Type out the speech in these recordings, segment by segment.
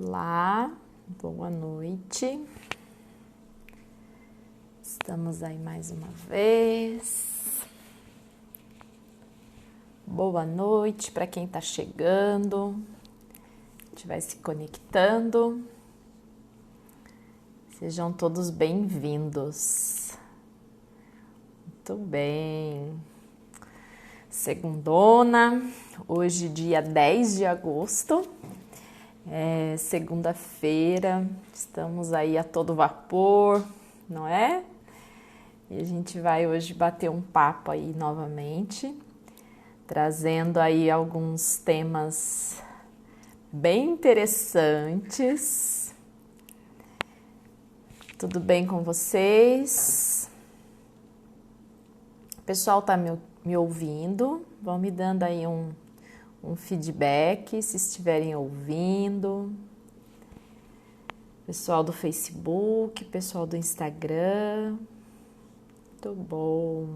Olá, boa noite. Estamos aí mais uma vez. Boa noite para quem está chegando. A gente vai se conectando. Sejam todos bem-vindos. Muito bem. Segundona, hoje dia 10 de agosto. Segunda-feira, estamos aí a todo vapor, não é? E a gente vai hoje bater um papo aí novamente, trazendo aí alguns temas bem interessantes. Tudo bem com vocês? O pessoal tá me ouvindo? Vão me dando aí um feedback, se estiverem ouvindo. Pessoal do Facebook, pessoal do Instagram. Muito bom.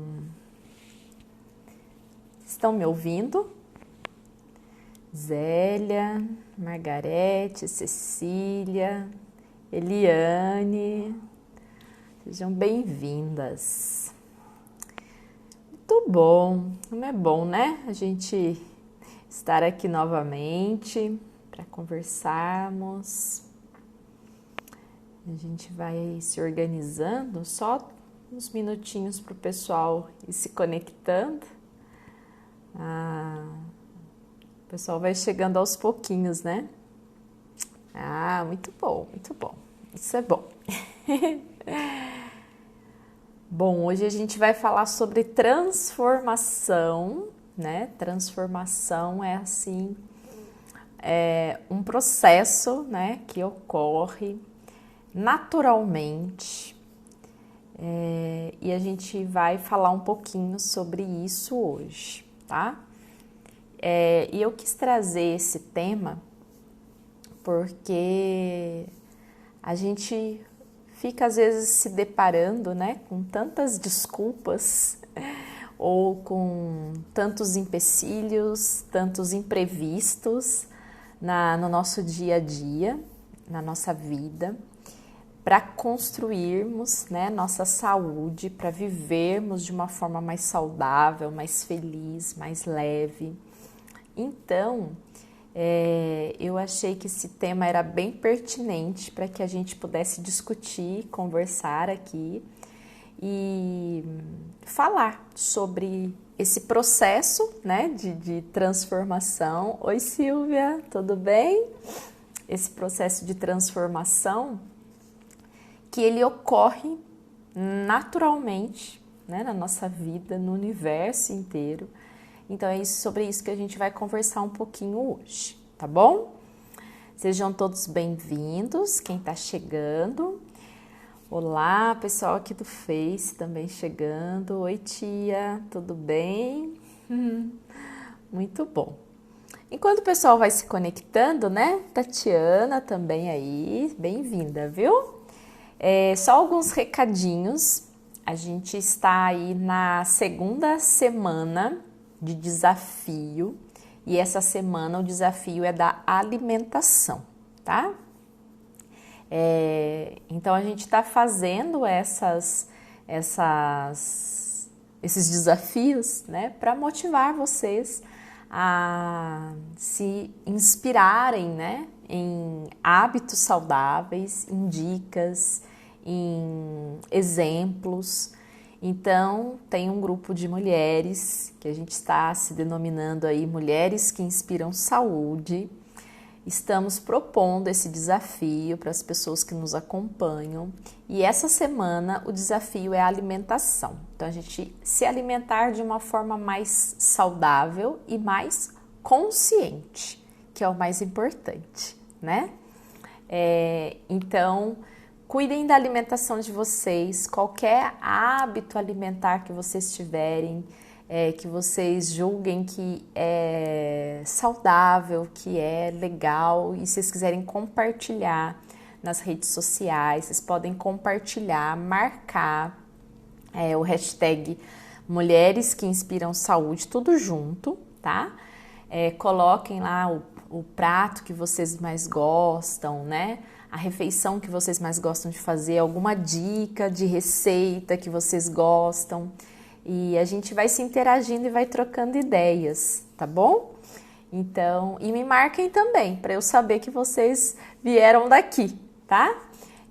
Estão me ouvindo? Zélia, Margarete, Cecília, Eliane. Sejam bem-vindas. Muito bom. Como é bom, né? A gente estar aqui novamente para conversarmos. A gente vai se organizando, só uns minutinhos para o pessoal ir se conectando. O pessoal vai chegando aos pouquinhos, né? Muito bom, muito bom. Isso é bom. Bom, hoje a gente vai falar sobre transformação, né? Transformação é assim, um processo, né, que ocorre naturalmente, e a gente vai falar um pouquinho sobre isso hoje, tá? E eu quis trazer esse tema porque a gente fica às vezes se deparando, né, com tantas desculpas ou com tantos empecilhos, tantos imprevistos no nosso dia a dia, na nossa vida, para construirmos, né, nossa saúde, para vivermos de uma forma mais saudável, mais feliz, mais leve. Então, eu achei que esse tema era bem pertinente para que a gente pudesse discutir, conversar aqui e falar sobre esse processo, né, de transformação. Oi, Silvia, tudo bem? Esse processo de transformação que ele ocorre naturalmente, né, na nossa vida, no universo inteiro. Então é sobre isso que a gente vai conversar um pouquinho hoje, tá bom? Sejam todos bem-vindos, quem tá chegando. Olá, pessoal aqui do Face também chegando. Oi, tia, tudo bem? Muito bom. Enquanto o pessoal vai se conectando, né? Tatiana também aí, bem-vinda, viu? Só alguns recadinhos. A gente está aí na segunda semana de desafio e essa semana o desafio é da alimentação, tá? Então a gente está fazendo esses desafios, né, para motivar vocês a se inspirarem, né, em hábitos saudáveis, em dicas, em exemplos. Então tem um grupo de mulheres que a gente está se denominando aí Mulheres que Inspiram Saúde. Estamos propondo esse desafio para as pessoas que nos acompanham e essa semana o desafio é a alimentação. Então a gente se alimentar de uma forma mais saudável e mais consciente, que é o mais importante, né? Então cuidem da alimentação de vocês, qualquer hábito alimentar que vocês tiverem, que vocês julguem que é saudável, que é legal e se vocês quiserem compartilhar nas redes sociais, vocês podem compartilhar, marcar o hashtag Mulheres que Inspiram Saúde, tudo junto, tá? Coloquem lá o prato que vocês mais gostam, né? A refeição que vocês mais gostam de fazer, alguma dica de receita que vocês gostam. E a gente vai se interagindo e vai trocando ideias, tá bom? Então, e me marquem também, para eu saber que vocês vieram daqui, tá?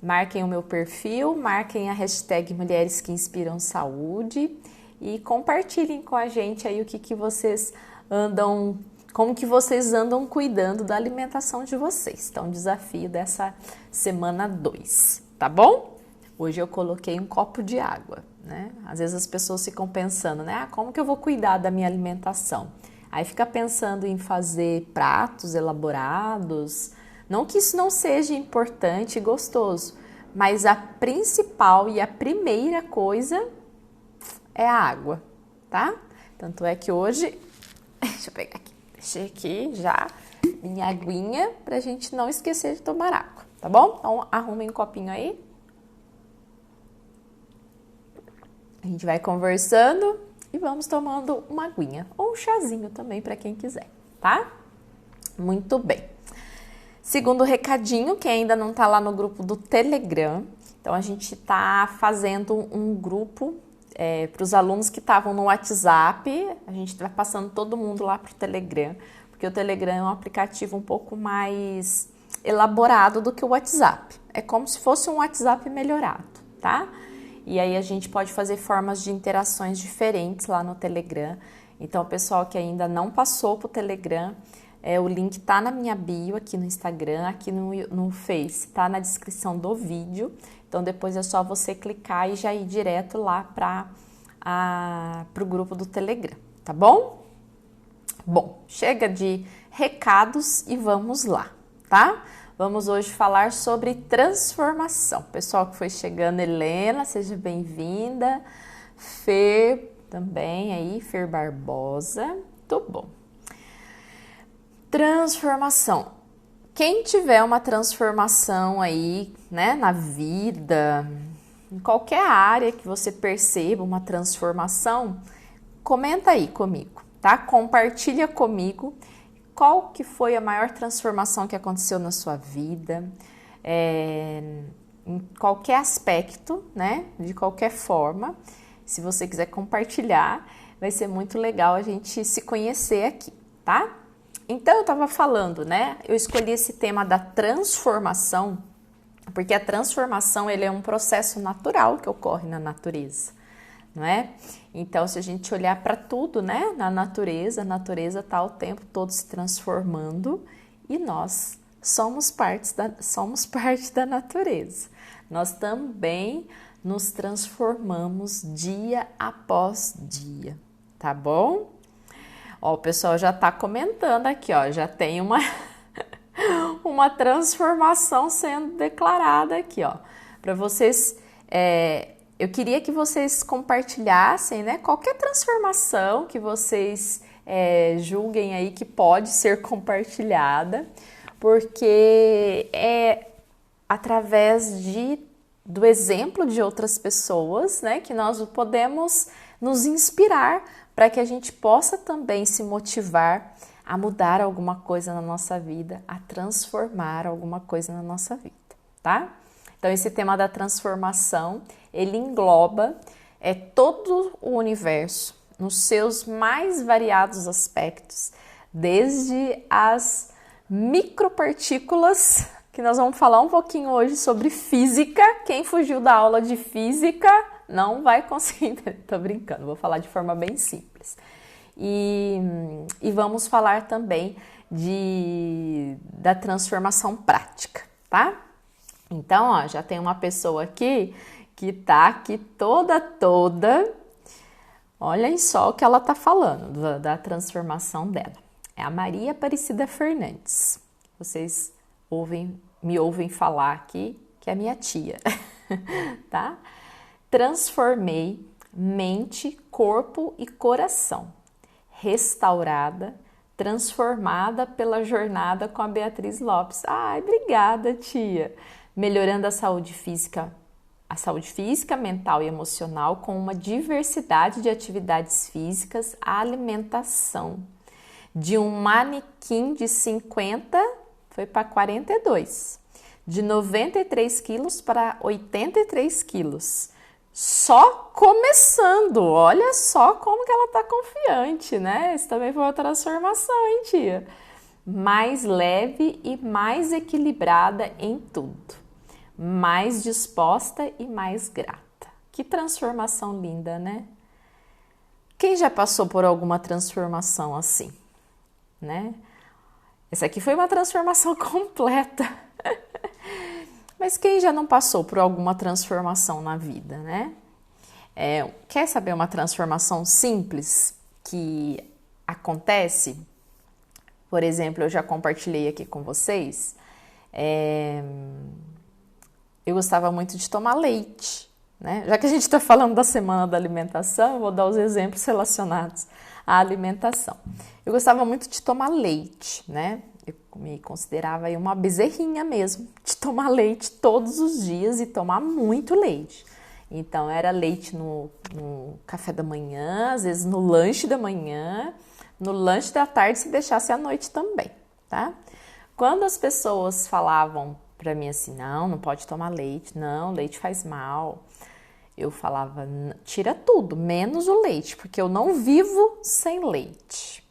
Marquem o meu perfil, marquem a hashtag Mulheres que Inspiram Saúde e compartilhem com a gente aí o que vocês andam, como que vocês andam cuidando da alimentação de vocês. Então, desafio dessa semana 2, tá bom? Hoje eu coloquei um copo de água, né? Às vezes as pessoas ficam pensando, né? Ah, como que eu vou cuidar da minha alimentação? Aí fica pensando em fazer pratos elaborados. Não que isso não seja importante e gostoso, mas a principal e a primeira coisa é a água, tá? Tanto é que hoje, deixa eu pegar aqui, deixei aqui já minha aguinha pra gente não esquecer de tomar água, tá bom? Então arrumem um copinho aí. A gente vai conversando e vamos tomando uma aguinha ou um chazinho também para quem quiser, tá? Muito bem. Segundo recadinho, quem ainda não tá lá no grupo do Telegram, então a gente tá fazendo um grupo para os alunos que estavam no WhatsApp, a gente vai passando todo mundo lá pro Telegram, porque o Telegram é um aplicativo um pouco mais elaborado do que o WhatsApp. É como se fosse um WhatsApp melhorado, tá? E aí a gente pode fazer formas de interações diferentes lá no Telegram. Então, o pessoal que ainda não passou pro Telegram, o link tá na minha bio aqui no Instagram, aqui no Face, tá na descrição do vídeo. Então, depois é só você clicar e já ir direto lá pro grupo do Telegram, tá bom? Bom, chega de recados e vamos lá, tá? Vamos hoje falar sobre transformação. Pessoal que foi chegando, Helena, seja bem-vinda. Fer também aí, Fer Barbosa. Muito bom. Transformação. Quem tiver uma transformação aí, né, na vida, em qualquer área que você perceba uma transformação, comenta aí comigo, tá? Compartilha comigo. Qual que foi a maior transformação que aconteceu na sua vida, em qualquer aspecto, né? De qualquer forma. Se você quiser compartilhar, vai ser muito legal a gente se conhecer aqui, tá? Então, eu estava falando, né? Eu escolhi esse tema da transformação, porque a transformação ele é um processo natural que ocorre na natureza, não é? Então, se a gente olhar para tudo, né, na natureza, a natureza está o tempo todo se transformando e nós somos parte da natureza. Nós também nos transformamos dia após dia, tá bom? Ó, o pessoal já está comentando aqui, ó, já tem uma transformação sendo declarada aqui, ó, para vocês. Eu queria que vocês compartilhassem, né, qualquer transformação que vocês julguem aí que pode ser compartilhada, porque é através do exemplo de outras pessoas, né, que nós podemos nos inspirar para que a gente possa também se motivar a mudar alguma coisa na nossa vida, a transformar alguma coisa na nossa vida, tá? Então, esse tema da transformação, ele engloba todo o universo, nos seus mais variados aspectos, desde as micropartículas, que nós vamos falar um pouquinho hoje sobre física. Quem fugiu da aula de física não vai conseguir, tô brincando, vou falar de forma bem simples. E vamos falar também da transformação prática, tá? Então, ó, já tem uma pessoa aqui que tá aqui toda. Olhem só o que ela tá falando da transformação dela. É a Maria Aparecida Fernandes. Vocês me ouvem falar aqui que é a minha tia, tá? Transformei mente, corpo e coração. Restaurada, transformada pela jornada com a Beatriz Lopes. Ai, obrigada, tia! Melhorando a saúde física, mental e emocional com uma diversidade de atividades físicas, a alimentação. De um manequim de 50 foi para 42. De 93 quilos para 83 quilos. Só começando, olha só como que ela tá confiante, né? Isso também foi uma transformação, hein, tia? Mais leve e mais equilibrada em tudo. Mais disposta e mais grata. Que transformação linda, né? Quem já passou por alguma transformação assim, né? Essa aqui foi uma transformação completa. Mas quem já não passou por alguma transformação na vida, né? Quer saber uma transformação simples que acontece? Por exemplo, eu já compartilhei aqui com vocês. Eu gostava muito de tomar leite, né? Já que a gente está falando da semana da alimentação, eu vou dar os exemplos relacionados à alimentação. Eu gostava muito de tomar leite, né? Eu me considerava aí uma bezerrinha mesmo, de tomar leite todos os dias e tomar muito leite. Então, era leite no café da manhã, às vezes no lanche da manhã, no lanche da tarde, se deixasse à noite também, tá? Quando as pessoas falavam pra mim assim, não pode tomar leite, não, leite faz mal, eu falava, tira tudo, menos o leite, porque eu não vivo sem leite.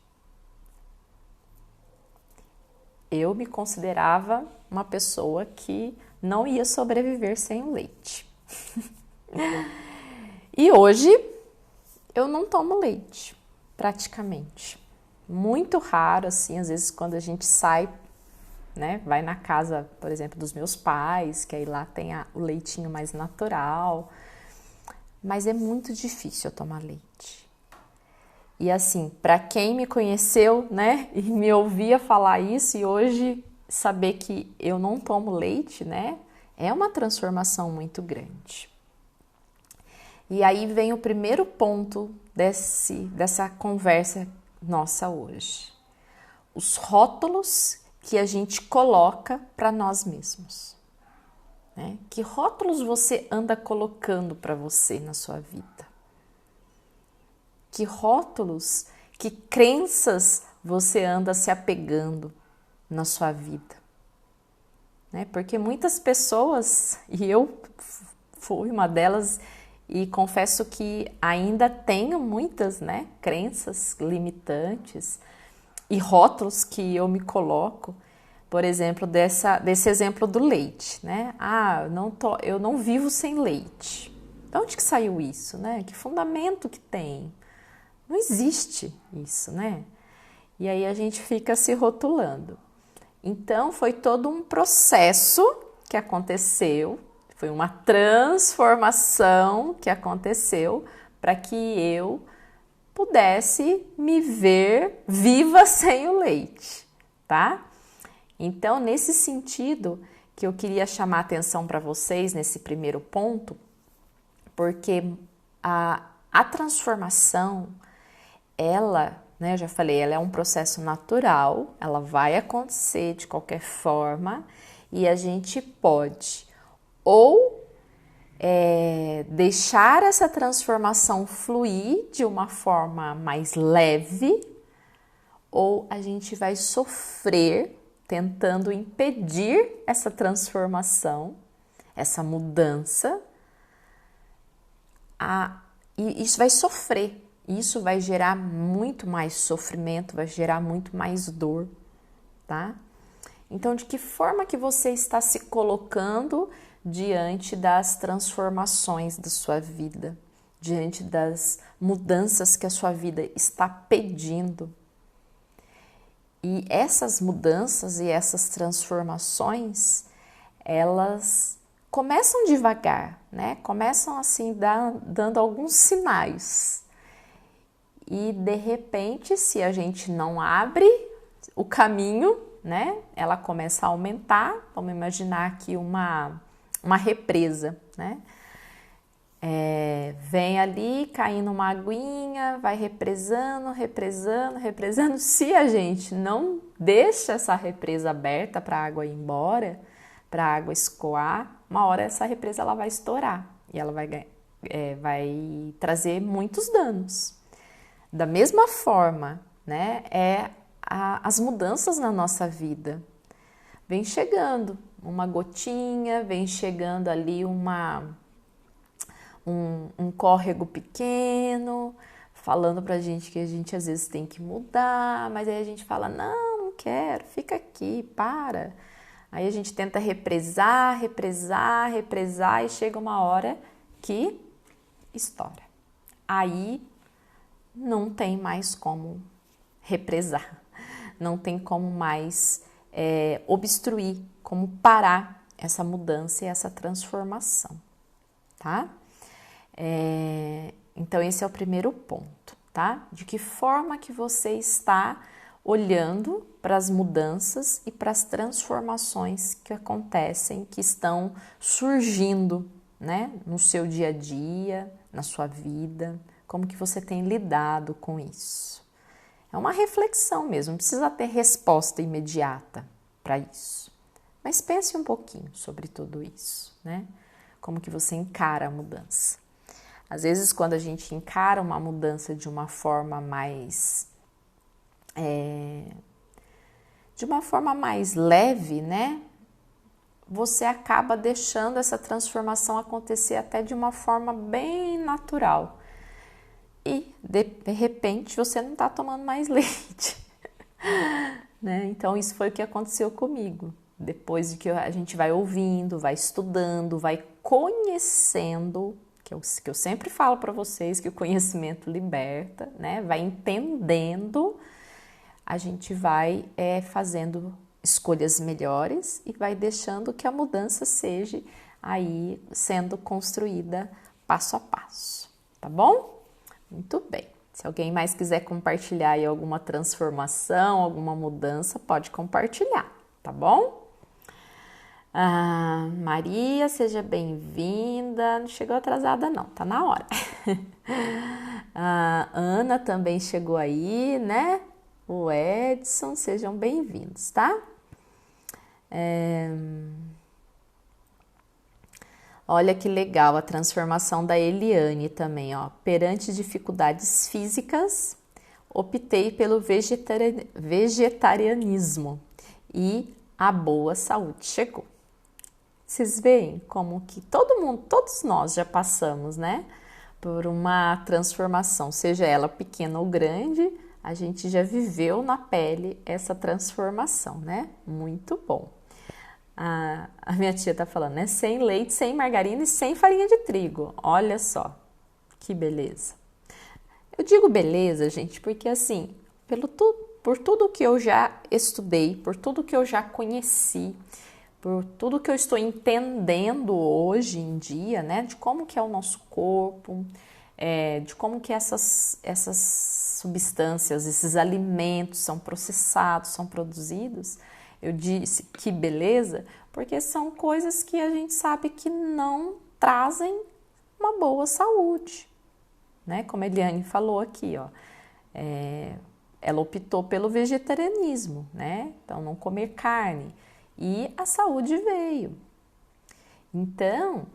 Eu me considerava uma pessoa que não ia sobreviver sem o leite. E hoje eu não tomo leite, praticamente. Muito raro, assim, às vezes quando a gente sai, né, vai na casa, por exemplo, dos meus pais, que aí lá tem o leitinho mais natural. Mas é muito difícil eu tomar leite. E assim, para quem me conheceu, né, e me ouvia falar isso e hoje saber que eu não tomo leite, né, é uma transformação muito grande. E aí vem o primeiro ponto dessa conversa nossa hoje. Os rótulos que a gente coloca para nós mesmos. Né? Que rótulos você anda colocando para você na sua vida? Que rótulos, que crenças você anda se apegando na sua vida? Né? Porque muitas pessoas, e eu fui uma delas, e confesso que ainda tenho muitas, né, crenças limitantes e rótulos que eu me coloco. Por exemplo, desse exemplo do leite, né? Eu não vivo sem leite. De onde que saiu isso, né? Que fundamento que tem? Não existe isso, né? E aí a gente fica se rotulando. Então, foi todo um processo que aconteceu, foi uma transformação que aconteceu para que eu pudesse me ver viva sem o leite, tá? Então, nesse sentido que eu queria chamar a atenção para vocês nesse primeiro ponto, porque a transformação, ela, né, eu já falei, ela é um processo natural, ela vai acontecer de qualquer forma e a gente pode ou deixar essa transformação fluir de uma forma mais leve, ou a gente vai sofrer tentando impedir essa transformação, essa mudança, e isso vai sofrer, isso vai gerar muito mais sofrimento, vai gerar muito mais dor, tá? Então, de que forma que você está se colocando diante das transformações da sua vida, diante das mudanças que a sua vida está pedindo? E essas mudanças e essas transformações, elas começam devagar, né? Começam assim, dando alguns sinais. E de repente, se a gente não abre o caminho, né? Ela começa a aumentar. Vamos imaginar aqui uma represa, né? Vem ali, caindo uma aguinha, vai represando, represando, represando. Se a gente não deixa essa represa aberta para a água ir embora, para a água escoar, uma hora essa represa ela vai estourar e ela vai trazer muitos danos. Da mesma forma, né, é as mudanças na nossa vida. Vem chegando uma gotinha, vem chegando ali um córrego pequeno, falando pra gente que a gente às vezes tem que mudar, mas aí a gente fala, não quero, fica aqui, para. Aí a gente tenta represar e chega uma hora que estoura. Aí não tem mais como represar, não tem como mais obstruir, como parar essa mudança e essa transformação, tá? Então esse é o primeiro ponto, tá? De que forma que você está olhando para as mudanças e para as transformações que acontecem, que estão surgindo, né, no seu dia a dia, na sua vida, como que você tem lidado com isso. É uma reflexão mesmo, não precisa ter resposta imediata para isso. Mas pense um pouquinho sobre tudo isso, né? Como que você encara a mudança. Às vezes, quando a gente encara uma mudança de uma forma mais leve, né? Você acaba deixando essa transformação acontecer até de uma forma bem natural. E, de repente, você não está tomando mais leite. Né? Então, isso foi o que aconteceu comigo. Depois de que a gente vai ouvindo, vai estudando, vai conhecendo, que eu sempre falo para vocês que o conhecimento liberta, né? Vai entendendo, a gente vai fazendo escolhas melhores e vai deixando que a mudança seja aí sendo construída passo a passo, tá bom? Muito bem. Se alguém mais quiser compartilhar aí alguma transformação, alguma mudança, pode compartilhar, tá bom? Maria, seja bem-vinda. Não chegou atrasada não, tá na hora. Ana também chegou aí, né? O Edson, sejam bem-vindos, tá? Olha que legal a transformação da Eliane também, ó. Perante dificuldades físicas, optei pelo vegetarianismo e a boa saúde chegou. Vocês veem como que todos nós já passamos, né? Por uma transformação, seja ela pequena ou grande, a gente já viveu na pele essa transformação, né? Muito bom. A minha tia tá falando, né? Sem leite, sem margarina e sem farinha de trigo. Olha só, que beleza. Eu digo beleza, gente, porque assim, por tudo que eu já estudei, por tudo que eu já conheci, por tudo que eu estou entendendo hoje em dia, né? De como que é o nosso corpo, de como que essas substâncias, esses alimentos são processados, são produzidos. Eu disse que beleza, porque são coisas que a gente sabe que não trazem uma boa saúde, né? Como a Eliane falou aqui, ó, ela optou pelo vegetarianismo, né? Então, não comer carne. E a saúde veio. Então,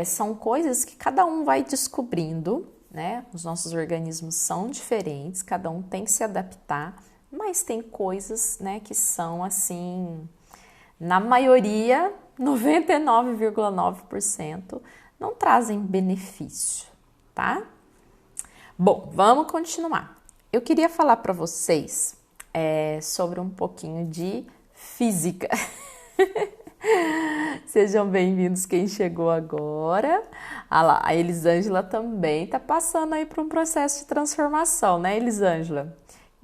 são coisas que cada um vai descobrindo, né? Os nossos organismos são diferentes, cada um tem que se adaptar, mas tem coisas, né, que são assim, na maioria, 99,9% não trazem benefício, tá? Bom, vamos continuar. Eu queria falar para vocês sobre um pouquinho de física. Sejam bem-vindos quem chegou agora. Lá, a Elisângela também está passando aí por um processo de transformação, né, Elisângela?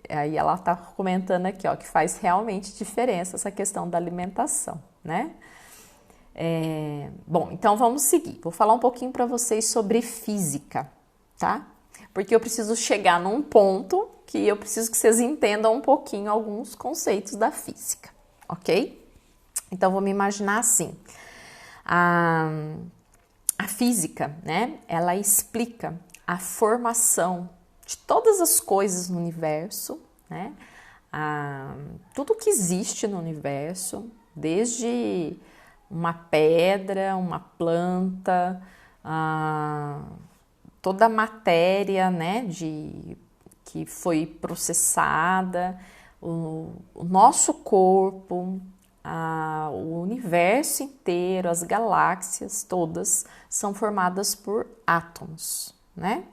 Aí ela está comentando aqui, ó, que faz realmente diferença essa questão da alimentação, né? Bom, então vamos seguir. Vou falar um pouquinho para vocês sobre física, tá? Porque eu preciso chegar num ponto que eu preciso que vocês entendam um pouquinho alguns conceitos da física, ok? Então, vamos imaginar assim, a física, né, ela explica a formação de todas as coisas no universo, né, tudo que existe no universo, desde uma pedra, uma planta, toda a matéria, né, que foi processada, o nosso corpo, o universo inteiro, as galáxias todas são formadas por átomos, né?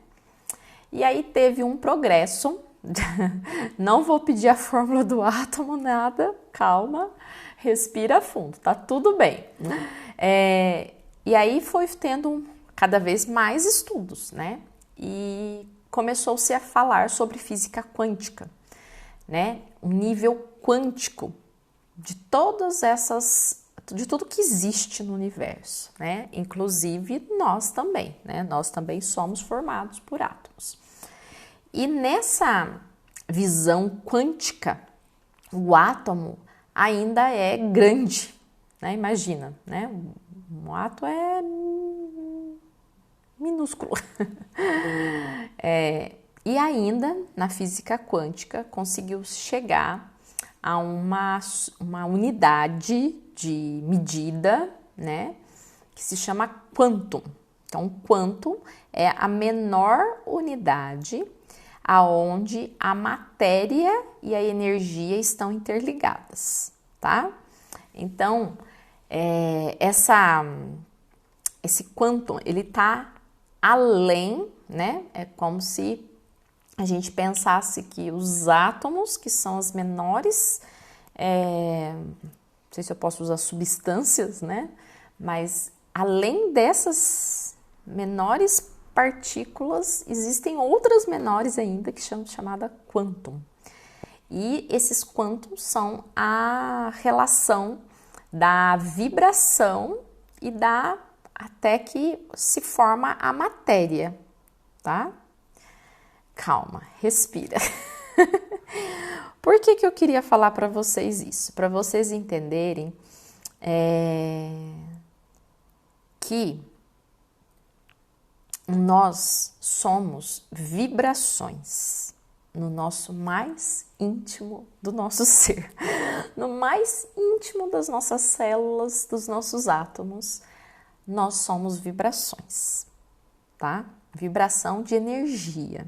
E aí teve um progresso, não vou pedir a fórmula do átomo, nada, calma, respira fundo, tá tudo bem. E aí foi tendo cada vez mais estudos, né? E começou-se a falar sobre física quântica, né? Um nível quântico de de tudo que existe no universo, né? Inclusive nós também, né? Nós também somos formados por átomos. E nessa visão quântica, o átomo ainda é grande, né? Imagina, né? Um átomo é minúsculo. E ainda na física quântica conseguiu chegar a uma unidade de medida, né, que se chama quantum. Então, quantum é a menor unidade aonde a matéria e a energia estão interligadas, tá? Então, esse quantum, ele tá além, né? É como se a gente pensasse que os átomos, que são as menores, não sei se eu posso usar substâncias, né? Mas além dessas menores partículas, existem outras menores ainda que chamada quantum. E esses quântums são a relação da vibração e até que se forma a matéria, tá? Calma, respira. Por que eu queria falar para vocês isso? Para vocês entenderem que nós somos vibrações no nosso mais íntimo do nosso ser, no mais íntimo das nossas células, dos nossos átomos, nós somos vibrações, tá? Vibração de energia.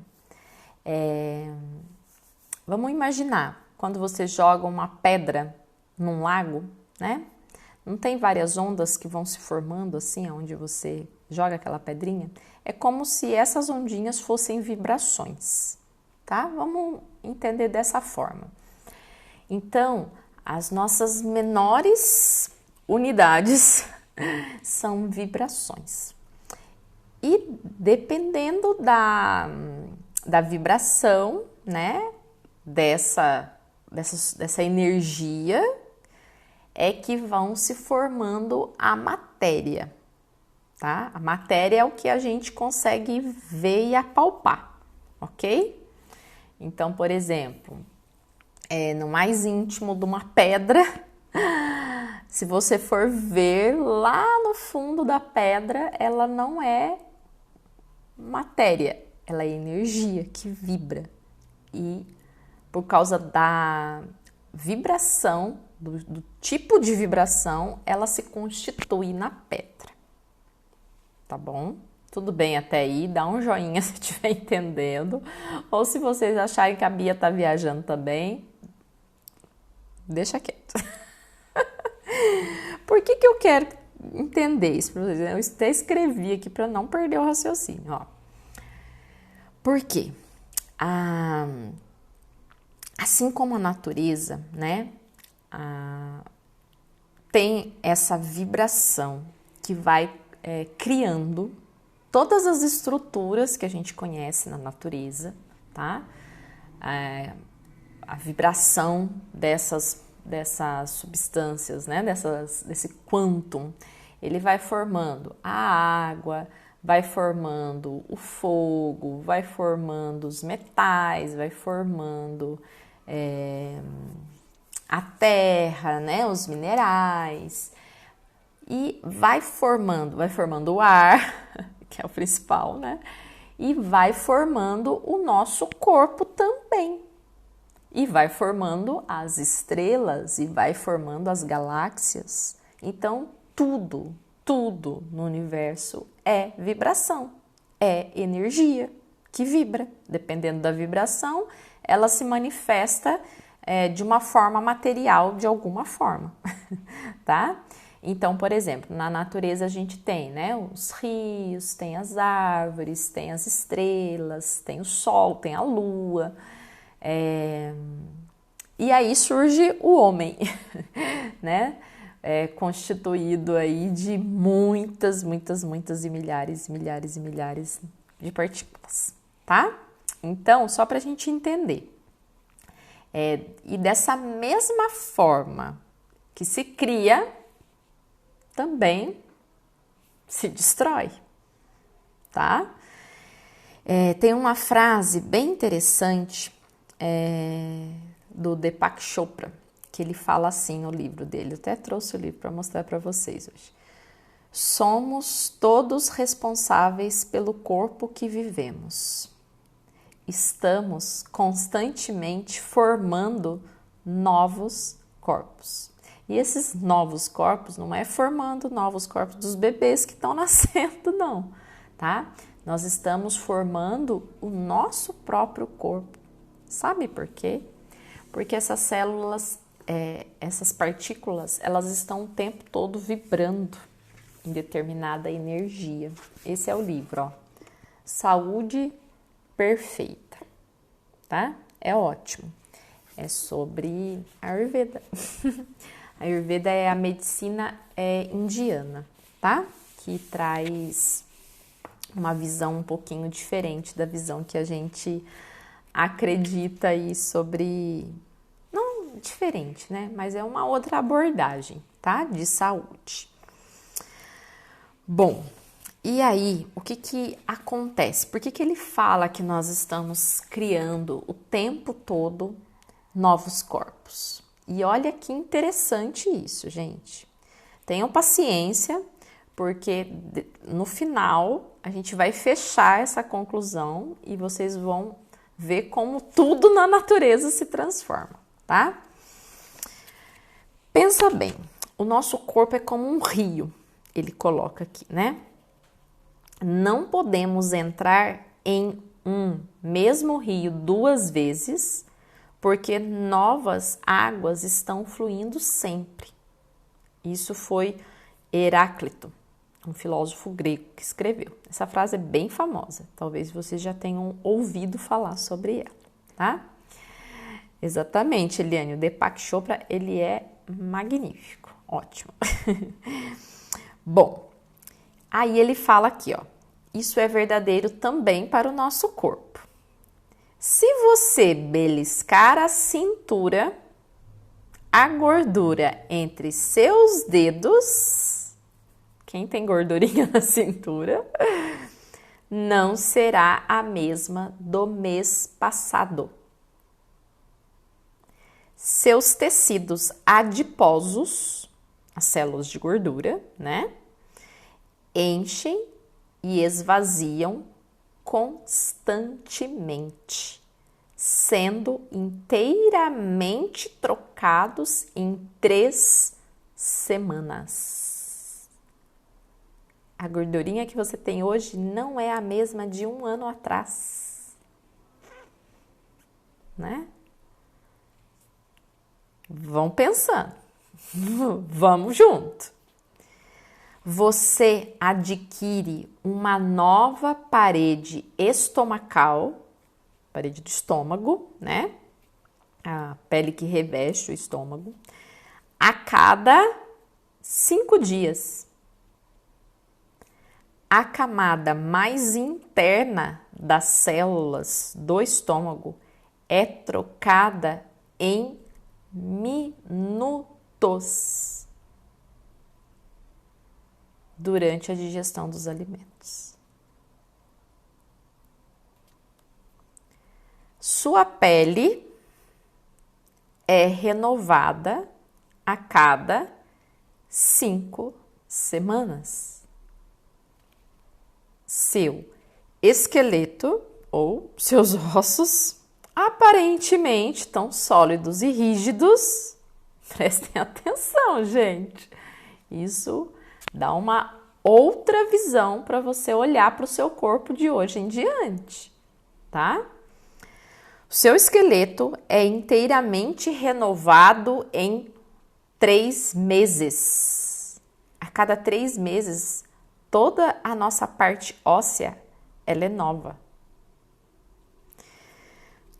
Vamos imaginar, quando você joga uma pedra num lago, né? Não tem várias ondas que vão se formando assim, onde você joga aquela pedrinha? É como se essas ondinhas fossem vibrações, tá? Vamos entender dessa forma. Então, as nossas menores unidades são vibrações. E dependendo da vibração, né, dessa energia, é que vão se formando a matéria, tá? A matéria é o que a gente consegue ver e apalpar, ok? Então, por exemplo, no mais íntimo de uma pedra, se você for ver lá no fundo da pedra, ela não é matéria, ela é energia que vibra. E por causa da vibração, do tipo de vibração, ela se constitui na pedra. Tá bom? Tudo bem até aí? Dá um joinha se estiver entendendo. Ou se vocês acharem que a Bia tá viajando também, deixa quieto. Por que eu quero entender isso para vocês? Eu até escrevi aqui para não perder o raciocínio, ó. Por quê? Assim como a natureza, né, tem essa vibração que vai criando todas as estruturas que a gente conhece na natureza, tá? A vibração dessas substâncias, né, desse quantum, ele vai formando a água, vai formando o fogo, vai formando os metais, vai formando a terra, né, os minerais, e vai formando o ar, que é o principal, né, e vai formando o nosso corpo também, e vai formando as estrelas, e vai formando as galáxias. Então, tudo no universo é vibração, é energia que vibra. Dependendo da vibração, ela se manifesta de uma forma material, de alguma forma, tá? Então, por exemplo, na natureza a gente tem, né, os rios, tem as árvores, tem as estrelas, tem o sol, tem a lua, e aí surge o homem, né, constituído aí de muitas e milhares de partículas, tá? Então, só para a gente entender, e dessa mesma forma que se cria, também se destrói, tá? Tem uma frase bem interessante do Deepak Chopra, que ele fala assim no livro dele. Eu até trouxe o livro para mostrar para vocês hoje. Somos todos responsáveis pelo corpo que vivemos. Estamos constantemente formando novos corpos. E esses novos corpos não é formando novos corpos dos bebês que estão nascendo, não, tá? Nós estamos formando o nosso próprio corpo. Sabe por quê? Porque essas células, essas partículas, elas estão o tempo todo vibrando em determinada energia. Esse é o livro, ó. Saúde Perfeita, tá? É ótimo. É sobre Ayurveda. A Ayurveda é a medicina indiana, tá? Que traz uma visão um pouquinho diferente da visão que a gente acredita aí sobre... Não diferente, né? Mas é uma outra abordagem, tá? De saúde. Bom, e aí, o que acontece? Por que ele fala que nós estamos criando o tempo todo novos corpos? E olha que interessante isso, gente. Tenham paciência, porque no final a gente vai fechar essa conclusão e vocês vão ver como tudo na natureza se transforma, tá? Pensa bem, o nosso corpo é como um rio, ele coloca aqui, né? Não podemos entrar em um mesmo rio duas vezes, porque novas águas estão fluindo sempre. Isso foi Heráclito, um filósofo grego que escreveu. Essa frase é bem famosa, talvez vocês já tenham ouvido falar sobre ela, tá? Exatamente, Eliane, o Deepak Chopra, ele é magnífico, ótimo. Bom, aí ele fala aqui, ó, isso é verdadeiro também para o nosso corpo. Se você beliscar a cintura, a gordura entre seus dedos, quem tem gordurinha na cintura, não será a mesma do mês passado. Seus tecidos adiposos, as células de gordura, né, enchem e esvaziam constantemente, sendo inteiramente trocados em 3 semanas. A gordurinha que você tem hoje não é a mesma de 1 ano atrás, né? Vão pensando, vamos junto. Você adquire uma nova parede estomacal, parede do estômago, né? A pele que reveste o estômago, a cada 5 dias. A camada mais interna das células do estômago é trocada em minutos durante a digestão dos alimentos. Sua pele é renovada a cada 5 semanas. Seu esqueleto ou seus ossos aparentemente estão sólidos e rígidos. Prestem atenção, gente. Isso dá uma outra visão para você olhar para o seu corpo de hoje em diante, tá? seu esqueleto é inteiramente renovado em 3 meses. A cada 3 meses, toda a nossa parte óssea, ela é nova.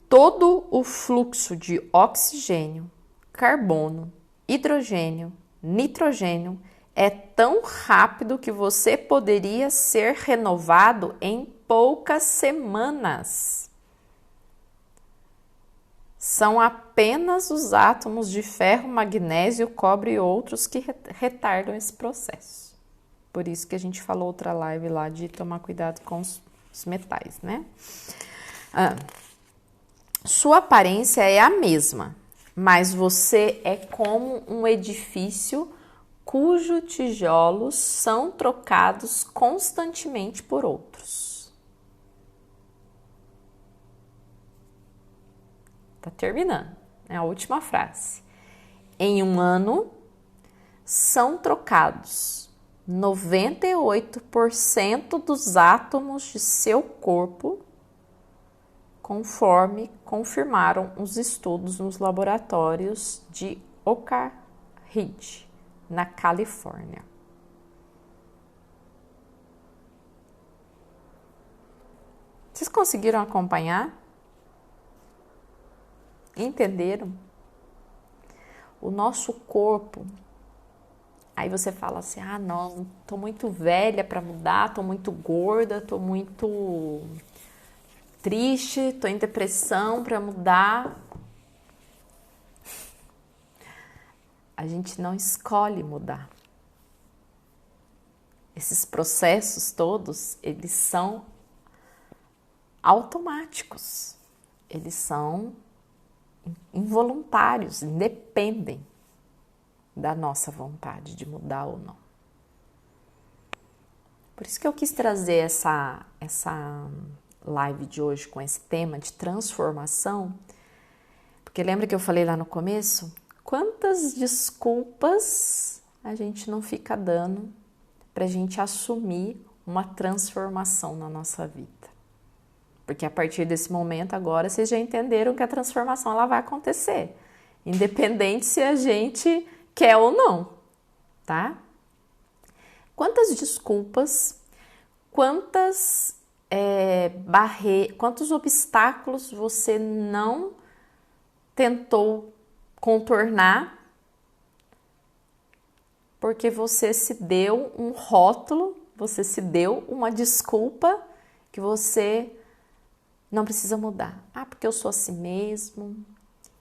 Todo o fluxo de oxigênio, carbono, hidrogênio, nitrogênio é tão rápido que você poderia ser renovado em poucas semanas. São apenas os átomos de ferro, magnésio, cobre e outros que retardam esse processo. Por isso que a gente falou outra live lá de tomar cuidado com os metais, né? Sua aparência é a mesma, mas você é como um edifício cujos tijolos são trocados constantemente por outros. Tá terminando, é a última frase. Em um ano, são trocados 98% dos átomos de seu corpo, conforme confirmaram os estudos nos laboratórios de Oak Ridge, na Califórnia. Vocês conseguiram acompanhar? Entenderam? O nosso corpo. Aí você fala assim: ah, não, tô muito velha para mudar, tô muito gorda, tô muito triste, tô em depressão para mudar. A gente não escolhe mudar. Esses processos todos, eles são automáticos. Eles são involuntários, independem da nossa vontade de mudar ou não. Por isso que eu quis trazer essa live de hoje com esse tema de transformação, porque lembra que eu falei lá no começo? Quantas desculpas a gente não fica dando para a gente assumir uma transformação na nossa vida? Porque a partir desse momento agora vocês já entenderam que a transformação ela vai acontecer, independente se a gente quer ou não, tá? Quantas desculpas, quantos obstáculos você não tentou contornar porque você se deu um rótulo, você se deu uma desculpa que você não precisa mudar. Ah, porque eu sou assim mesmo,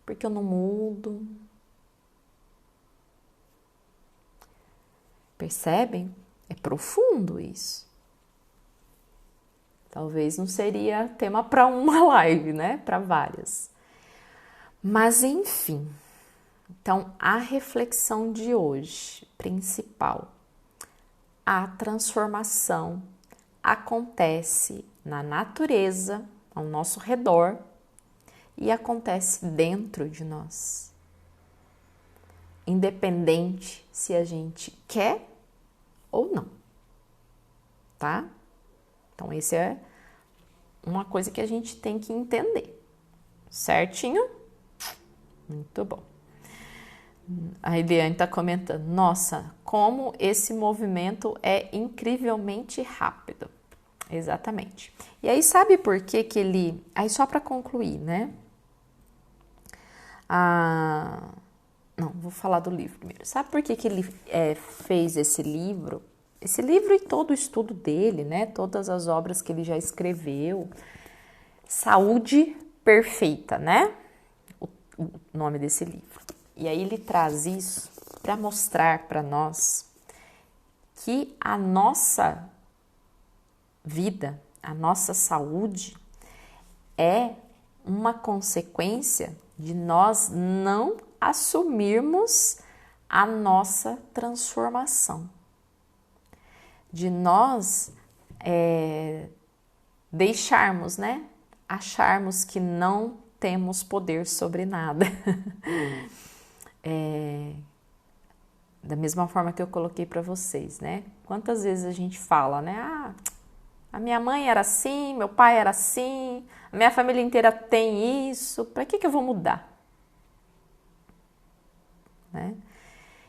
porque eu não mudo. Percebem? É profundo isso. Talvez não seria tema para uma live, né? Para várias. Mas enfim. Então, a reflexão de hoje, principal. A transformação acontece na natureza, ao nosso redor, e acontece dentro de nós. Independente se a gente quer ou não, tá? Então, essa é uma coisa que a gente tem que entender, certinho? Muito bom. A Eliane tá comentando, nossa, como esse movimento é incrivelmente rápido. Exatamente. E aí, sabe por que que ele... Aí, só para concluir, né? Não, vou falar do livro primeiro. Sabe por que que ele fez esse livro? Esse livro e todo o estudo dele, né? Todas as obras que ele já escreveu. Saúde Perfeita, né? O nome desse livro. E aí ele traz isso para mostrar para nós que a nossa vida, a nossa saúde é uma consequência de nós não assumirmos a nossa transformação, de nós deixarmos, né, acharmos que não temos poder sobre nada. Da mesma forma que eu coloquei para vocês, né? Quantas vezes a gente fala, né? Ah, a minha mãe era assim, meu pai era assim, a minha família inteira tem isso, para que eu vou mudar? Né?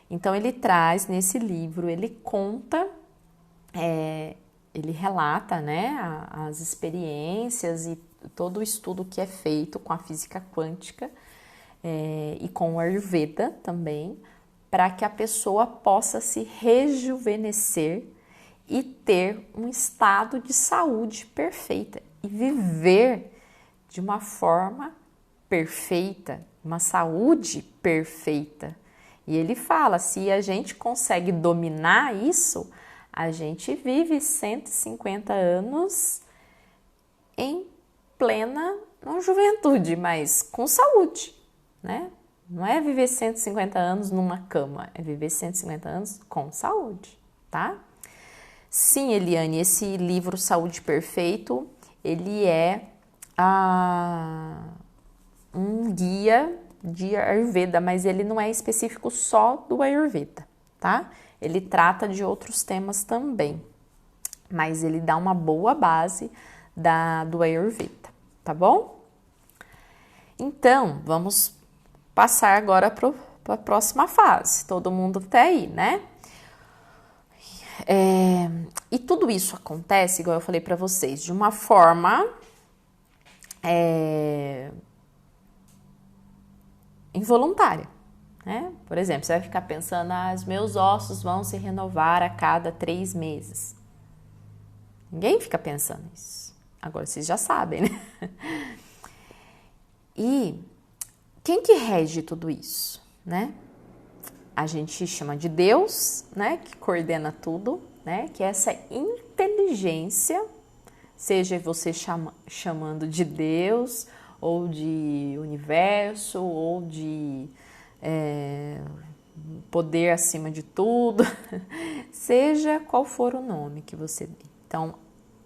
Então ele traz nesse livro, ele conta, ele relata, né, as experiências e todo o estudo que é feito com a física quântica e com o Ayurveda também, para que a pessoa possa se rejuvenescer e ter um estado de saúde perfeita e viver de uma forma perfeita, uma saúde perfeita. E ele fala, se a gente consegue dominar isso, a gente vive 150 anos em plena juventude, mas com saúde, né? Não é viver 150 anos numa cama, é viver 150 anos com saúde, tá? Sim, Eliane, esse livro Saúde Perfeito, ele é um guia de Ayurveda, mas ele não é específico só do Ayurveda, tá? Ele trata de outros temas também, mas ele dá uma boa base do Ayurveda, tá bom? Então, vamos passar agora para a próxima fase. Todo mundo tá aí, né? E tudo isso acontece, igual eu falei para vocês, de uma forma involuntária, né? Por exemplo, você vai ficar pensando, os meus ossos vão se renovar a cada 3 meses. Ninguém fica pensando isso. Agora vocês já sabem, né? E quem que rege tudo isso, né? A gente chama de Deus, né? Que coordena tudo, né? Que é essa inteligência, seja você chamando de Deus, ou de universo, ou de poder acima de tudo, seja qual for o nome que você dê. Então,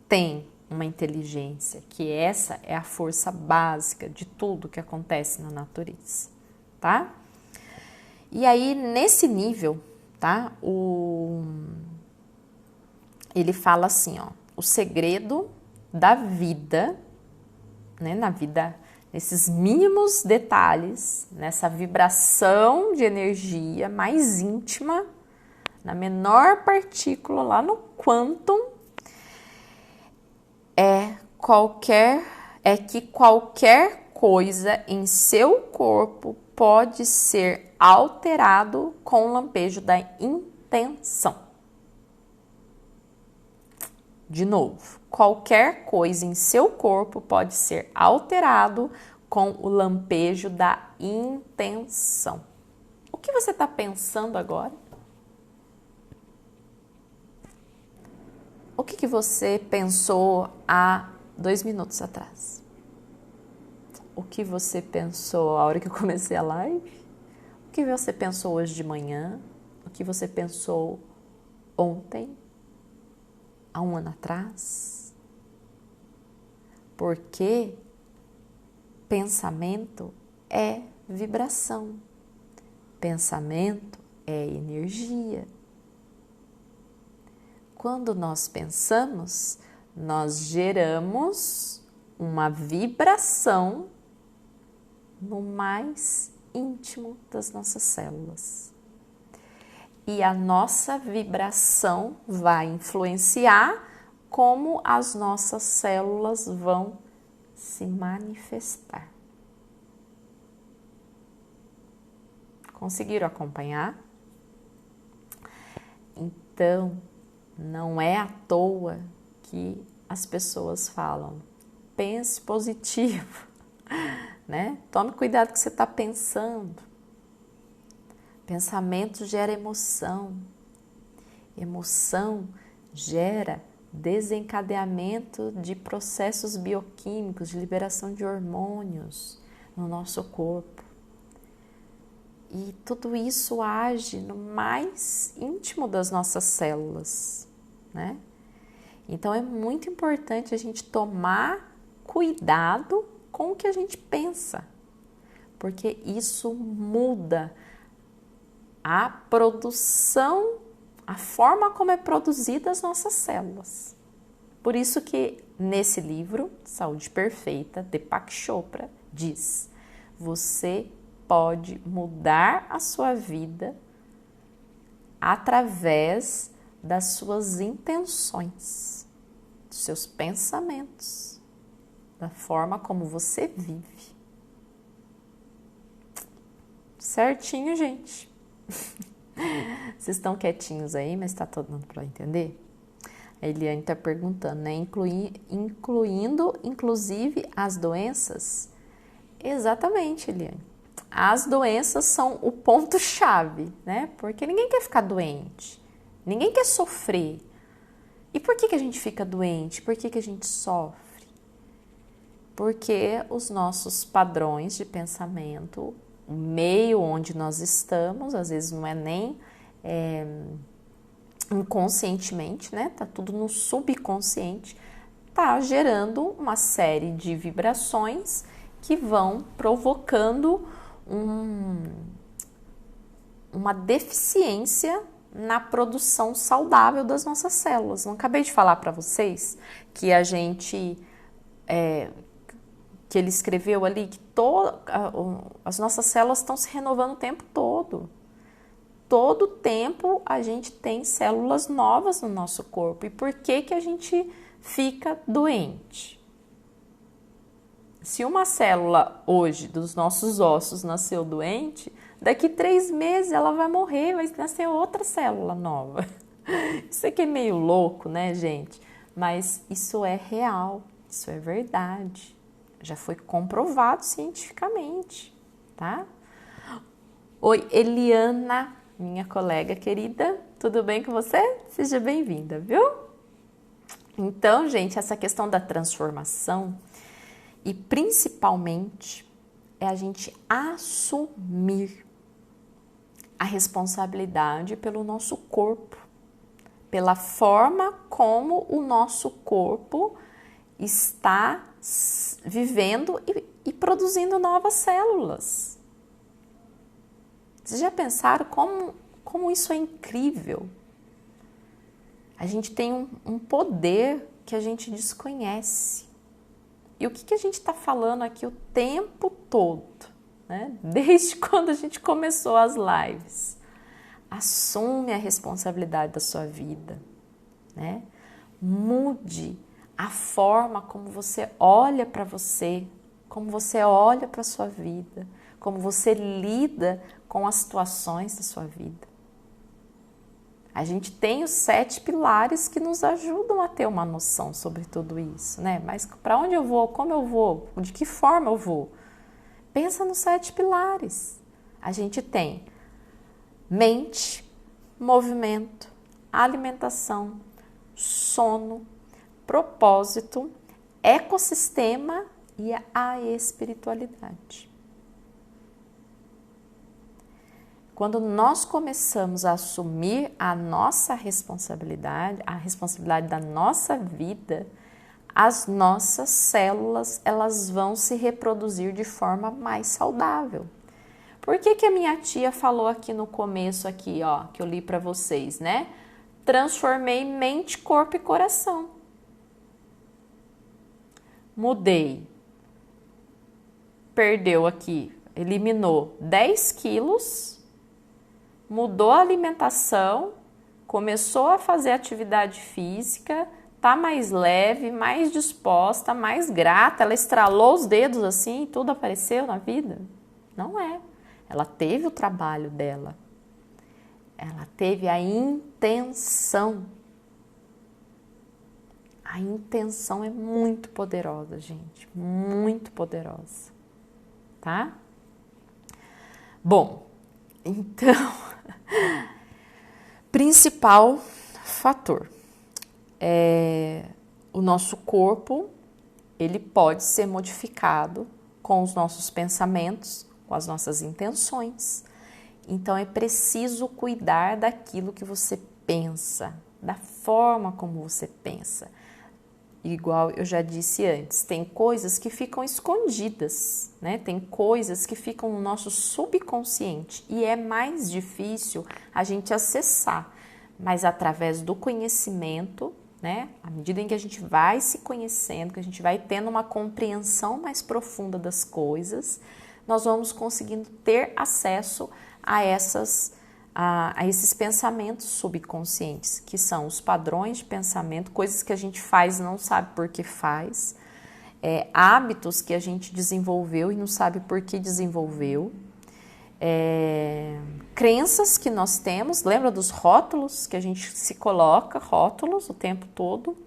tem uma inteligência, que essa é a força básica de tudo que acontece na natureza, tá? E aí, nesse nível, tá? Ele fala assim, ó, o segredo da vida, né, na vida, nesses mínimos detalhes, nessa vibração de energia mais íntima, na menor partícula, lá no quantum, é que qualquer coisa em seu corpo pode ser alterado com o lampejo da intenção. De novo, qualquer coisa em seu corpo pode ser alterado com o lampejo da intenção. O que você está pensando agora? O que você pensou há 2 minutos atrás? O que você pensou a hora que eu comecei a live? O que você pensou hoje de manhã? O que você pensou ontem? Há 1 ano atrás? Porque pensamento é vibração. Pensamento é energia. Quando nós pensamos, nós geramos uma vibração no mais íntimo das nossas células. E a nossa vibração vai influenciar como as nossas células vão se manifestar. Conseguiram acompanhar? Então, não é à toa que as pessoas falam, pense positivo, né? Tome cuidado com o que você está pensando. Pensamento gera emoção. Emoção gera desencadeamento de processos bioquímicos, de liberação de hormônios no nosso corpo. E tudo isso age no mais íntimo das nossas células, né? Então é muito importante a gente tomar cuidado com o que a gente pensa, porque isso muda a produção, a forma como é produzida as nossas células. Por isso que nesse livro, Saúde Perfeita, Deepak Chopra, diz: você pode mudar a sua vida através das suas intenções, dos seus pensamentos, da forma como você vive. Certinho, gente? Vocês estão quietinhos aí, mas está todo mundo para entender? A Eliane está perguntando, né? Incluindo, inclusive, as doenças? Exatamente, Eliane. As doenças são o ponto-chave, né? Porque ninguém quer ficar doente, ninguém quer sofrer. E por que a gente fica doente? Por que a gente sofre? Porque os nossos padrões de pensamento, o meio onde nós estamos, às vezes não é nem inconscientemente, né? Tá tudo no subconsciente, tá gerando uma série de vibrações que vão provocando uma deficiência na produção saudável das nossas células. Não acabei de falar para vocês que a gente, que ele escreveu ali, que as nossas células estão se renovando o tempo todo. Todo tempo a gente tem células novas no nosso corpo. E por que a gente fica doente? Se uma célula hoje dos nossos ossos nasceu doente, daqui 3 meses ela vai morrer, vai nascer outra célula nova. Isso aqui é meio louco, né, gente? Mas isso é real, isso é verdade. Já foi comprovado cientificamente, tá? Oi, Eliana, minha colega querida, tudo bem com você? Seja bem-vinda, viu? Então, gente, essa questão da transformação e principalmente é a gente assumir a responsabilidade pelo nosso corpo, pela forma como o nosso corpo está vivendo e produzindo novas células. Vocês já pensaram como isso é incrível? A gente tem um poder que a gente desconhece. E o que a gente está falando aqui o tempo todo, né? Desde quando a gente começou as lives. Assume a responsabilidade da sua vida, né? Mude a forma como você olha para você, como você olha para a sua vida, como você lida com as situações da sua vida. A gente tem os 7 pilares que nos ajudam a ter uma noção sobre tudo isso, né? Mas para onde eu vou? Como eu vou? De que forma eu vou? Pensa nos 7 pilares. A gente tem mente, movimento, alimentação, sono, propósito, ecossistema e a espiritualidade. Quando nós começamos a assumir a nossa responsabilidade, a responsabilidade da nossa vida, as nossas células, elas vão se reproduzir de forma mais saudável. Por que a minha tia falou aqui no começo, aqui, ó, que eu li para vocês, né? Transformei mente, corpo e coração. Mudei. Perdeu aqui, eliminou 10 quilos, mudou a alimentação, começou a fazer atividade física, tá mais leve, mais disposta, mais grata. Ela estralou os dedos assim e tudo apareceu na vida? Não é. Ela teve o trabalho dela. Ela teve a intenção. A intenção é muito poderosa, gente. Muito poderosa. Tá? Bom, então, principal fator. O nosso corpo, ele pode ser modificado com os nossos pensamentos, com as nossas intenções. Então, é preciso cuidar daquilo que você pensa, da forma como você pensa. Igual eu já disse antes, tem coisas que ficam escondidas, né? Tem coisas que ficam no nosso subconsciente e é mais difícil a gente acessar, mas através do conhecimento né? À medida em que a gente vai se conhecendo, que a gente vai tendo uma compreensão mais profunda das coisas, nós vamos conseguindo ter acesso a esses pensamentos subconscientes, que são os padrões de pensamento, coisas que a gente faz e não sabe por que faz, hábitos que a gente desenvolveu e não sabe por que desenvolveu, crenças que nós temos, lembra dos rótulos que a gente se coloca, rótulos o tempo todo?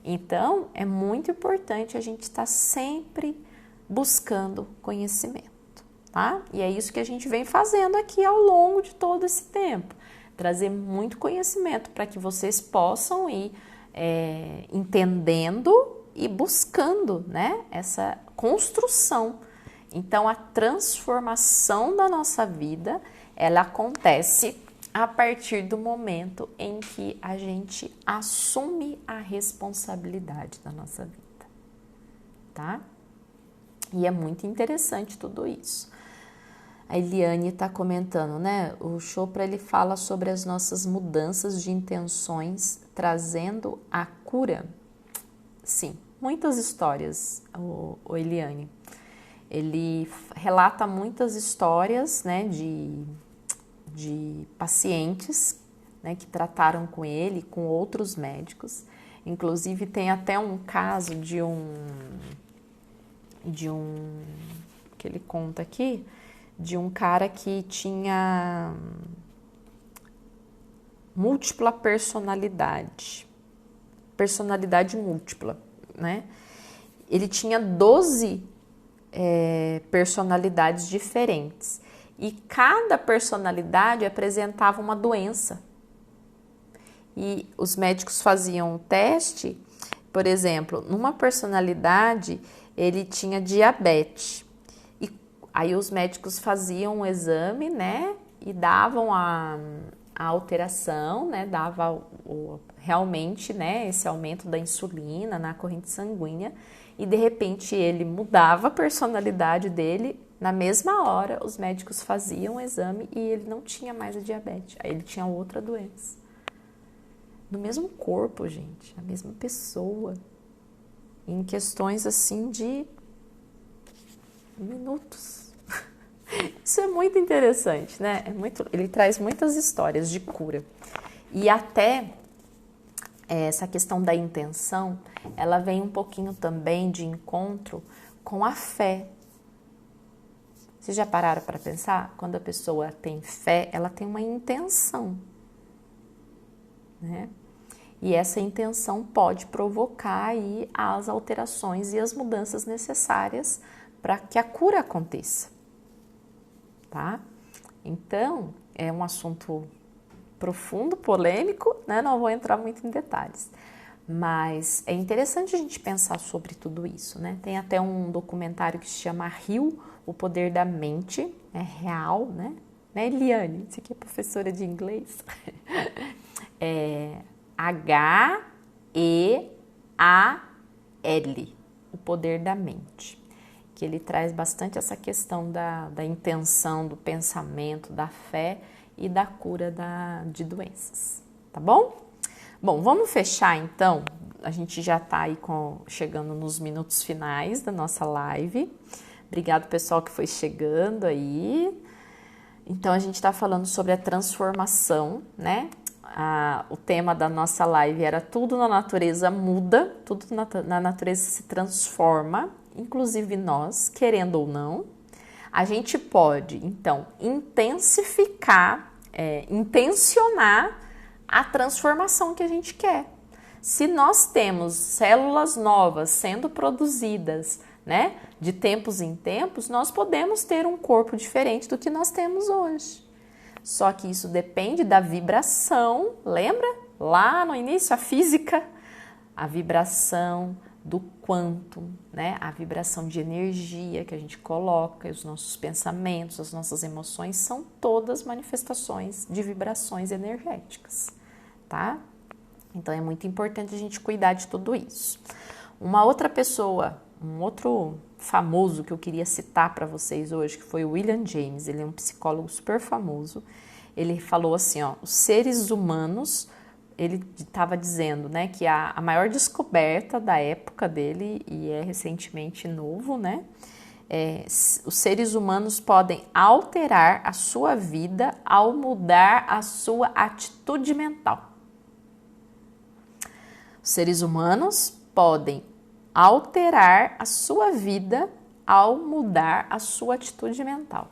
Então, é muito importante a gente estar sempre buscando conhecimento, tá? E é isso que a gente vem fazendo aqui ao longo de todo esse tempo, trazer muito conhecimento para que vocês possam ir entendendo e buscando, né, essa construção. Então, a transformação da nossa vida, ela acontece a partir do momento em que a gente assume a responsabilidade da nossa vida, tá? E é muito interessante tudo isso. A Eliane está comentando, né? O Chopra, ele fala sobre as nossas mudanças de intenções, trazendo a cura. Sim, muitas histórias, o Eliane. Ele relata muitas histórias, né, de pacientes, né, que trataram com ele, com outros médicos. Inclusive, tem até um caso de um que ele conta aqui, de um cara que tinha múltipla personalidade múltipla, né? Ele tinha 12 personalidades diferentes e cada personalidade apresentava uma doença. E os médicos faziam um teste, por exemplo, numa personalidade ele tinha diabetes. E aí os médicos faziam um exame, né, e davam a alteração, né, dava realmente, né, esse aumento da insulina na corrente sanguínea, e de repente ele mudava a personalidade dele, na mesma hora os médicos faziam o exame e ele não tinha mais a diabetes, aí ele tinha outra doença. No mesmo corpo, gente, a mesma pessoa, em questões assim de minutos. Isso é muito interessante, né? Ele traz muitas histórias de cura. E até essa questão da intenção, ela vem um pouquinho também de encontro com a fé. Vocês já pararam para pensar? Quando a pessoa tem fé, ela tem uma intenção, né? E essa intenção pode provocar aí as alterações e as mudanças necessárias para que a cura aconteça, tá? Então, é um assunto profundo, polêmico, né? Não vou entrar muito em detalhes, mas é interessante a gente pensar sobre tudo isso, né? Tem até um documentário que se chama Rio, o Poder da Mente, é real, né? Eliane? Você que é professora de inglês? H-E-A-L, o Poder da Mente, que ele traz bastante essa questão da intenção, do pensamento, da fé e da cura de doenças, tá bom? Bom, vamos fechar então, a gente já tá aí chegando nos minutos finais da nossa live. Obrigado pessoal que foi chegando aí. Então a gente tá falando sobre a transformação, né? O tema da nossa live era tudo na natureza muda, tudo na natureza se transforma, inclusive nós, querendo ou não. A gente pode, então, intencionar a transformação que a gente quer. Se nós temos células novas sendo produzidas, né, de tempos em tempos, nós podemos ter um corpo diferente do que nós temos hoje. Só que isso depende da vibração, lembra? Lá no início, a física, a vibração do quantum, né? A vibração de energia que a gente coloca, os nossos pensamentos, as nossas emoções, são todas manifestações de vibrações energéticas, tá? Então, é muito importante a gente cuidar de tudo isso. Uma outra pessoa, um outro famoso que eu queria citar para vocês hoje, que foi o William James, ele é um psicólogo super famoso. Ele falou assim, ó, os seres humanos ele estava dizendo, né, que a maior descoberta da época dele, e é recentemente novo, né, os seres humanos podem alterar a sua vida ao mudar a sua atitude mental. Os seres humanos podem alterar a sua vida ao mudar a sua atitude mental.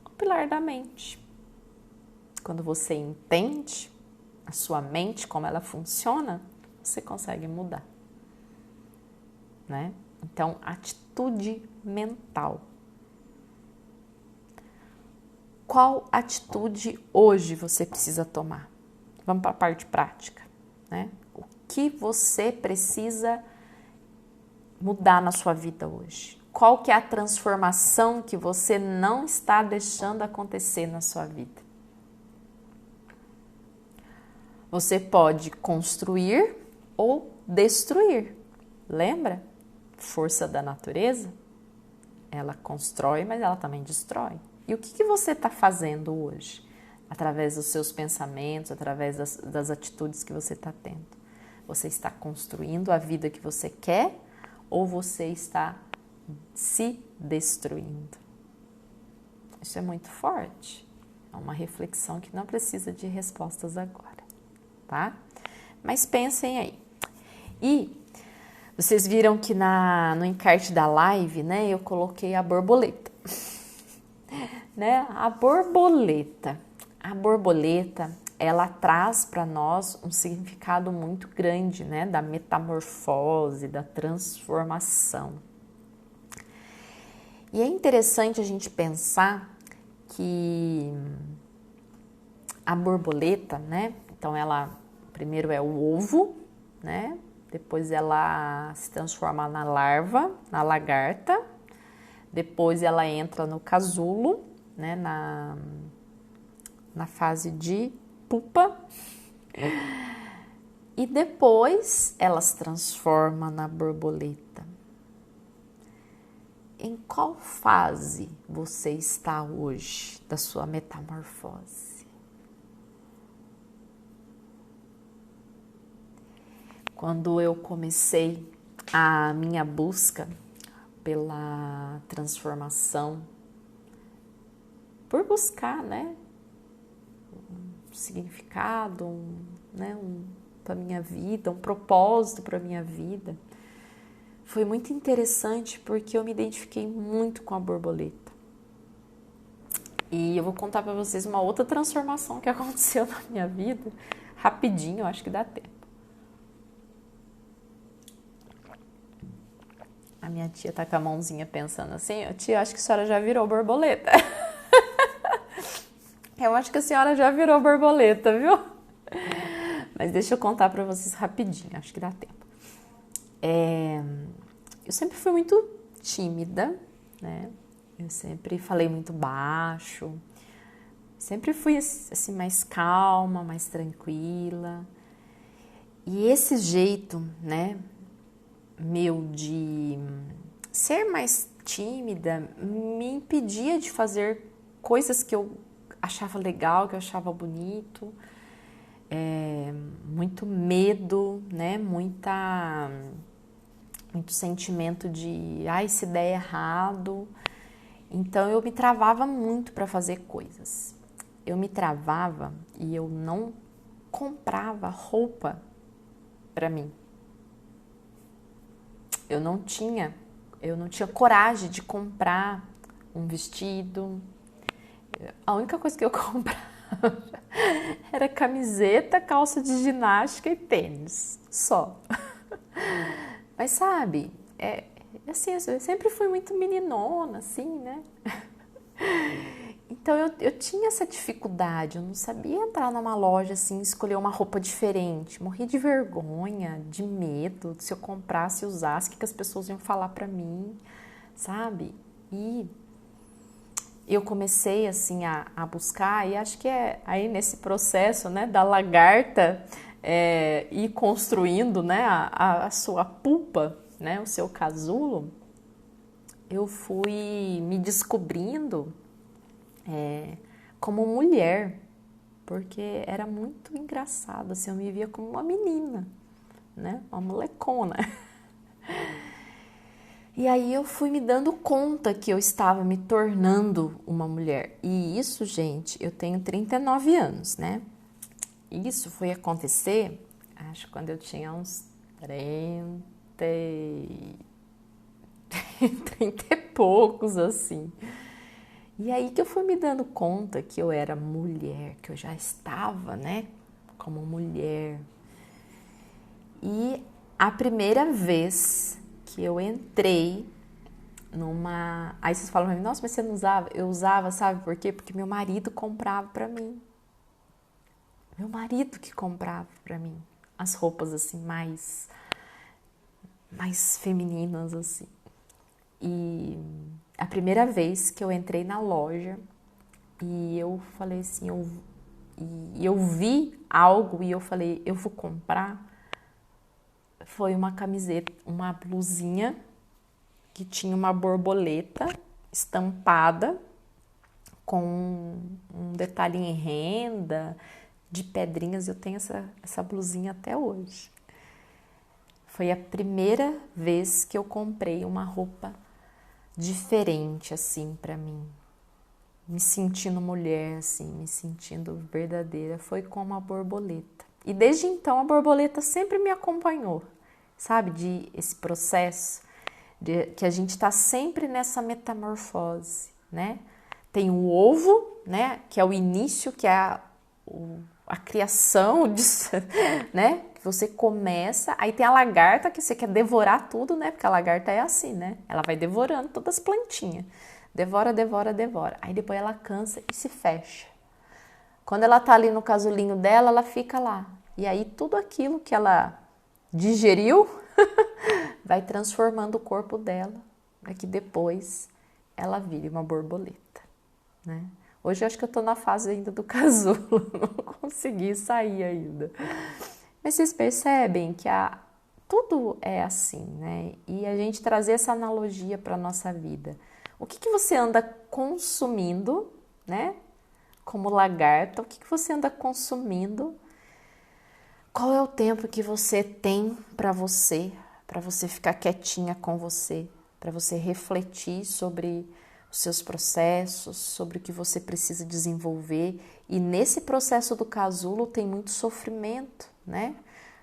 O pilar da mente. Quando você entende a sua mente, como ela funciona, você consegue mudar, né? Então, atitude mental. Qual atitude hoje você precisa tomar? Vamos para a parte prática, né? O que você precisa mudar na sua vida hoje? Qual que é a transformação que você não está deixando acontecer na sua vida? Você pode construir ou destruir. Lembra? Força da natureza? Ela constrói, mas ela também destrói. E o que você está fazendo hoje? Através dos seus pensamentos, através das atitudes que você está tendo. Você está construindo a vida que você quer ou você está se destruindo? Isso é muito forte. É uma reflexão que não precisa de respostas agora, tá? Mas pensem aí. E vocês viram que no encarte da live, né, eu coloquei a borboleta. Né? A borboleta, ela traz para nós um significado muito grande, né, da metamorfose, da transformação. E é interessante a gente pensar que a borboleta, né, então ela primeiro é o ovo, né, depois ela se transforma na larva, na lagarta, depois ela entra no casulo, né, na fase de pupa, e depois ela se transforma na borboleta. Em qual fase você está hoje da sua metamorfose? Quando eu comecei a minha busca pela transformação, por buscar, né, um significado, né, para minha vida, um propósito para minha vida, foi muito interessante porque eu me identifiquei muito com a borboleta. E eu vou contar para vocês uma outra transformação que aconteceu na minha vida, rapidinho, eu acho que dá tempo. A minha tia tá com a mãozinha pensando assim, tia, acho que a senhora já virou borboleta. Eu acho que a senhora já virou borboleta, viu? Mas deixa eu contar para vocês rapidinho, acho que dá tempo. Eu sempre fui muito tímida, né? Eu sempre falei muito baixo, sempre fui assim mais calma, mais tranquila. E esse jeito, né, meu de ser mais tímida me impedia de fazer coisas que eu achava legal, que eu achava bonito, muito medo, né, muito sentimento de, se der errado. Então eu me travava muito para fazer coisas. Eu me travava e eu não comprava roupa para mim. Eu não tinha coragem de comprar um vestido. A única coisa que eu comprava era camiseta, calça de ginástica e tênis, só. Mas sabe, assim, eu sempre fui muito meninona, assim, né? Então eu tinha essa dificuldade, eu não sabia entrar numa loja assim, escolher uma roupa diferente. Morri de vergonha, de medo, se eu comprasse e usasse, o que as pessoas iam falar pra mim, sabe? E eu comecei assim a buscar, e acho que é aí nesse processo, né, da lagarta ir construindo, né, a sua pupa, né, o seu casulo, eu fui me descobrindo como mulher, porque era muito engraçado, assim, eu me via como uma menina, né? Uma molecona. E aí eu fui me dando conta que eu estava me tornando uma mulher. E isso, gente, eu tenho 39 anos, né? Isso foi acontecer, acho, quando eu tinha uns 30 e poucos, assim. E aí que eu fui me dando conta que eu era mulher, que eu já estava, né, como mulher. E a primeira vez que eu entrei numa... Aí vocês falam pra mim, nossa, mas você não usava? Eu usava, sabe por quê? Porque meu marido comprava pra mim. Meu marido que comprava pra mim as roupas, assim, mais femininas, assim. E a primeira vez que eu entrei na loja e eu falei assim, eu vi algo e eu falei, eu vou comprar, foi uma camiseta, uma blusinha que tinha uma borboleta estampada com um detalhe em renda, de pedrinhas. Eu tenho essa blusinha até hoje. Foi a primeira vez que eu comprei uma roupa diferente, assim, pra mim. Me sentindo mulher, assim, me sentindo verdadeira. Foi com uma borboleta. E desde então a borboleta sempre me acompanhou, sabe? De esse processo, que a gente tá sempre nessa metamorfose, né? Tem o ovo, né? Que é o início, que é a criação disso, né? Que você começa, aí tem a lagarta que você quer devorar tudo, né? Porque a lagarta é assim, né? Ela vai devorando todas as plantinhas. Devora, devora, devora. Aí depois ela cansa e se fecha. Quando ela tá ali no casulinho dela, ela fica lá. E aí tudo aquilo que ela digeriu vai transformando o corpo dela, para que depois ela vire uma borboleta, né? Hoje eu acho que eu tô na fase ainda do casulo, não consegui sair ainda. Mas vocês percebem que tudo é assim, né? E a gente trazer essa analogia para a nossa vida. O que você anda consumindo, né? Como lagarta, o que você anda consumindo? Qual é o tempo que você tem para você ficar quietinha com você, para você refletir sobre os seus processos, sobre o que você precisa desenvolver. E nesse processo do casulo tem muito sofrimento, né?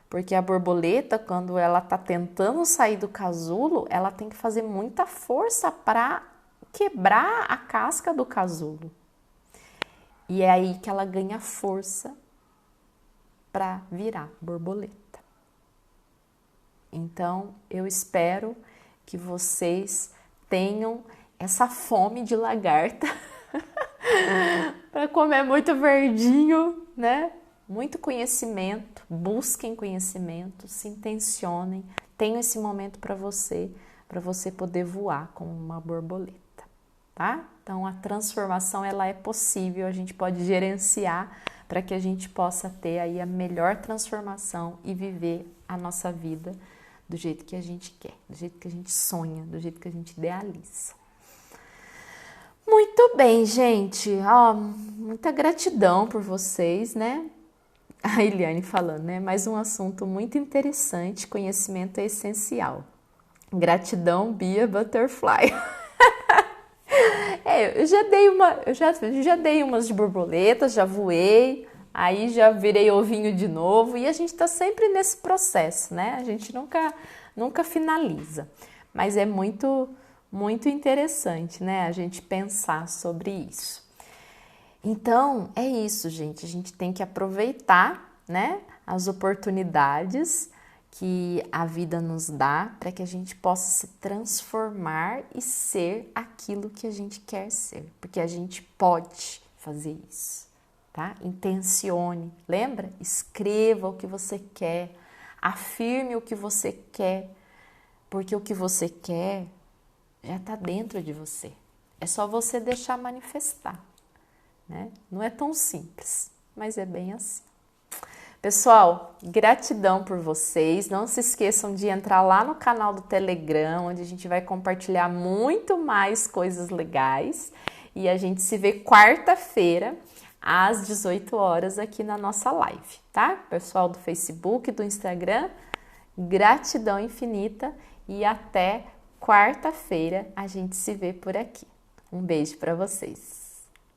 Porque a borboleta, quando ela tá tentando sair do casulo, ela tem que fazer muita força para quebrar a casca do casulo. E é aí que ela ganha força para virar borboleta. Então, eu espero que vocês tenham essa fome de lagarta para comer muito verdinho, né? Muito conhecimento, busquem conhecimento, se intencionem, tenham esse momento para você poder voar como uma borboleta, tá? Então, a transformação, ela é possível, a gente pode gerenciar para que a gente possa ter aí a melhor transformação e viver a nossa vida do jeito que a gente quer, do jeito que a gente sonha, do jeito que a gente idealiza. Muito bem, gente. Muita gratidão por vocês, né? A Eliane falando, né? Mais um assunto muito interessante, conhecimento é essencial. Gratidão, Bia Butterfly. Eu já dei umas de borboletas, já voei, aí já virei ovinho de novo e a gente tá sempre nesse processo, né? A gente nunca finaliza, mas é muito interessante, né? A gente pensar sobre isso. Então, é isso, gente. A gente tem que aproveitar, né, as oportunidades que a vida nos dá para que a gente possa se transformar e ser aquilo que a gente quer ser, porque a gente pode fazer isso, tá? Intencione, lembra? Escreva o que você quer, afirme o que você quer, porque o que você quer já está dentro de você. É só você deixar manifestar, né? Não é tão simples, mas é bem assim. Pessoal, gratidão por vocês. Não se esqueçam de entrar lá no canal do Telegram, onde a gente vai compartilhar muito mais coisas legais. E a gente se vê quarta-feira, às 18 horas aqui na nossa live, tá? Pessoal do Facebook, do Instagram, gratidão infinita e até quarta-feira a gente se vê por aqui. Um beijo para vocês.